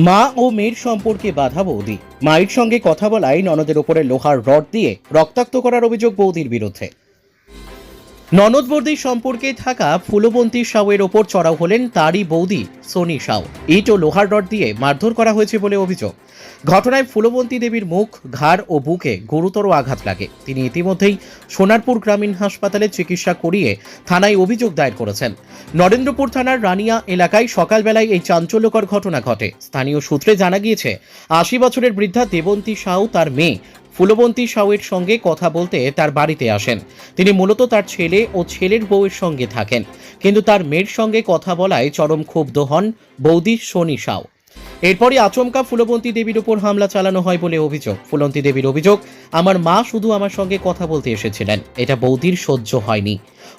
মা ও মেয়ের সম্পর্কে বাধা বৌদি, মায়ের সঙ্গে কথা বলায় ননদের ওপরে লোহার রড দিয়ে রক্তাক্ত করার অভিযোগ বৌদির বিরুদ্ধে। ননদ বৌদির সম্পর্কে থাকা ফুলবন্তী সাউয়ের ওপর চড়াও হলেন তারই বৌদি সোনি সাউ। ইট ও লোহার রড দিয়ে মারধর করা হয়েছে বলে অভিযোগ। ঘটনায় ফুলবন্তী দেবীর মুখ, ঘাড় ও বুকে গুরুতর আঘাত লাগে। তিনি ইতিমধ্যেই সোনারপুর গ্রামীণ হাসপাতালে চিকিৎসা করিয়ে থানায় অভিযোগ দায়ের করেছেন। নরেন্দ্রপুর থানার রানিয়া এলাকায় সকালবেলায় এই চাঞ্চল্যকর ঘটনা ঘটে। স্থানীয় সূত্রে জানা গিয়েছে ৮০ বছরের বৃদ্ধা দেবন্তী সাউ তার মেয়ে ফুলবন্তী সাউয়ের সঙ্গে কথা বলতে তার বাড়িতে আসেন। তিনি মূলত তার ছেলে ও ছেলের বউয়ের সঙ্গে থাকেন, কিন্তু তার মেয়ের সঙ্গে কথা বলায় চরম ক্ষুব্ধ হন বৌদি সোনি সাউ। এরপরই আচমকা ফুলবন্তী দেবীর উপর হামলা চালানো হয় বলে অভিযোগ। ফুলবন্তী দেবীর অভিযোগ, আমার মা শুধু আমার সঙ্গে কথা বলতে এসেছিলেন, এটা বৌদির সহ্য হয়নি।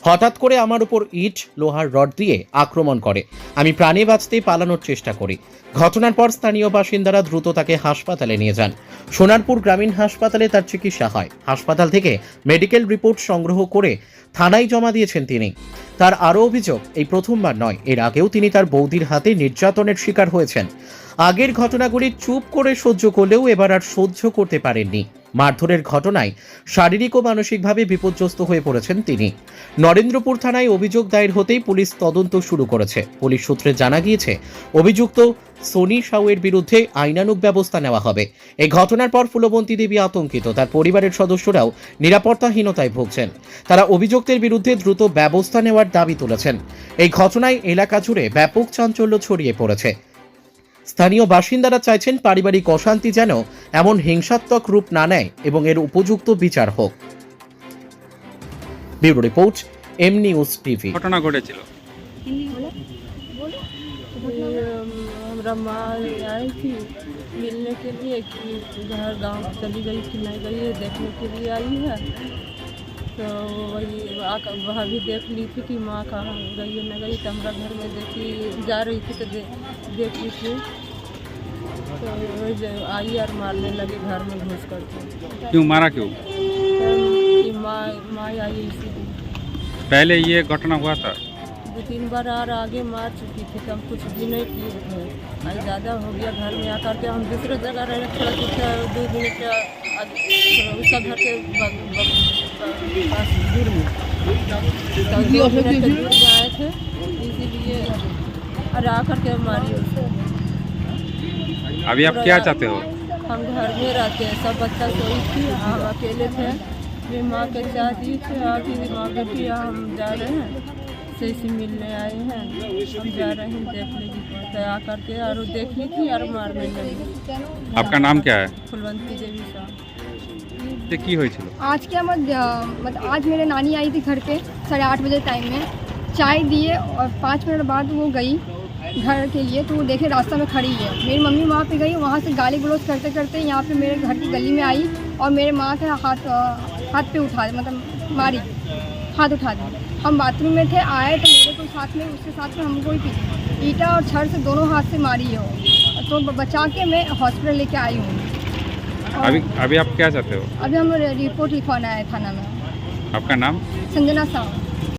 হঠাৎ করে আমার উপর ইট, লোহার রড দিয়ে আক্রমণ করে। আমি প্রাণে বাঁচতে পালানোর চেষ্টা করি। ঘটনার পর স্থানীয় বাসিন্দারা দ্রুত তাকে হাসপাতালে নিয়ে যান। সোনারপুর গ্রামীণ হাসপাতালে তার চিকিৎসা হয়। হাসপাতাল থেকে মেডিকেল রিপোর্ট সংগ্রহ করে থানায় জমা দিয়েছেন তিনি। তার আরও অভিযোগ, এই প্রথমবার নয়, এর আগেও তিনি তার বৌদির হাতে নির্যাতনের শিকার হয়েছেন। আগের ঘটনাগুলি চুপ করে সহ্য করলেও এবার আর সহ্য করতে পারেননি। মারধরের ঘটনায় শারীরিক ও মানসিকভাবে বিপর্যস্ত হয়ে পড়েছেন তিনি। নরেন্দ্রপুর থানায় অভিযোগ দায়ের হতেই পুলিশ তদন্ত শুরু করেছে। পুলিশ সূত্রে জানা গিয়েছে অভিযুক্ত সোনি সাউয়ের বিরুদ্ধে আইনানুগ ব্যবস্থা নেওয়া হবে। এই ঘটনার পর ফুলবন্তী দেবী আতঙ্কিত। তার পরিবারের সদস্যরাও নিরাপত্তাহীনতায় ভুগছেন। তারা অভিযুক্তের বিরুদ্ধে দ্রুত ব্যবস্থা নেওয়ার দাবি তুলেছেন। এই ঘটনায় এলাকা জুড়ে ব্যাপক চাঞ্চল্য ছড়িয়ে পড়েছে। স্থানীয় বাসিন্দারা চাইছেন পারিবারিক অশান্তি যেন এমন হিংসাত্মক রূপ না নেয় এবং এর উপযুক্ত বিচার হোক। Bureau report, M news TV. ঘটনা ঘটেছিল। हमारा माँ आई थी मिलने के लिए कि घर गांव चली गई कि नहीं गई है, देखने के लिए आई है। तो वही आकर वहाँ भी देख ली थी कि माँ कहाँ गई है नहीं गई। तो हमारा घर में देखी जा रही थी तो देख ली थी, तो आई और मारने लगी घर में घुस करके। क्यों मारा, क्यों? कि माँ आई इसीलिए। पहले ये घटना हुआ था? 2-3 बार और आगे मार चुकी थी, तो हम कुछ भी नहीं किए थे। आज ज़्यादा हो गया घर में आकर के। हम दूसरे जगह रहे, थोड़ा कुछ 2 मिनट उसका घर के पास दूर में, तो 2 मिनट के दूर में आए थे, इसीलिए और आकर के मारी उसको। अभी आप क्या चाहते हो? हम घर में रहते हैं, सब बच्चा सोई थी, हम अकेले थे। मेरी माँ के चाची थे, आके माँ बेटी हम जा रहे हैं, से मिलने आए हैं, हम जा रहे हैं, देख लेगी तो आकर के और देख ली थी और मारने लगी। आपका नाम क्या है? फुलवंती देवी साहब। ये की हुई थी? आज क्या मतलब आज मेरे नानी आई थी घर पे 8:30 बजे टाइम में, चाय दिए और 5 मिनट बाद वो गई घर के लिए। तो वो देखे रास्ता में खड़ी है। मेरी मम्मी वहाँ पे गई, वहाँ से गाली गलौज करते करते यहाँ पे मेरे घर की गली में आई और मेरे माँ के हाथ पे उठा मतलब मारी, हाथ उठा दी। हम बाथरूम में थे, आए तो मेरे को साथ में उसके साथ में हमको भी ईटा और छड़ से दोनों हाथ से मारी है वो। तो बचा के मैं हॉस्पिटल लेके आई हूँ। अभी आप क्या चाहते हो? अभी हम रिपोर्ट लिखवाना है थाना में। आपका नाम? संजना साहब।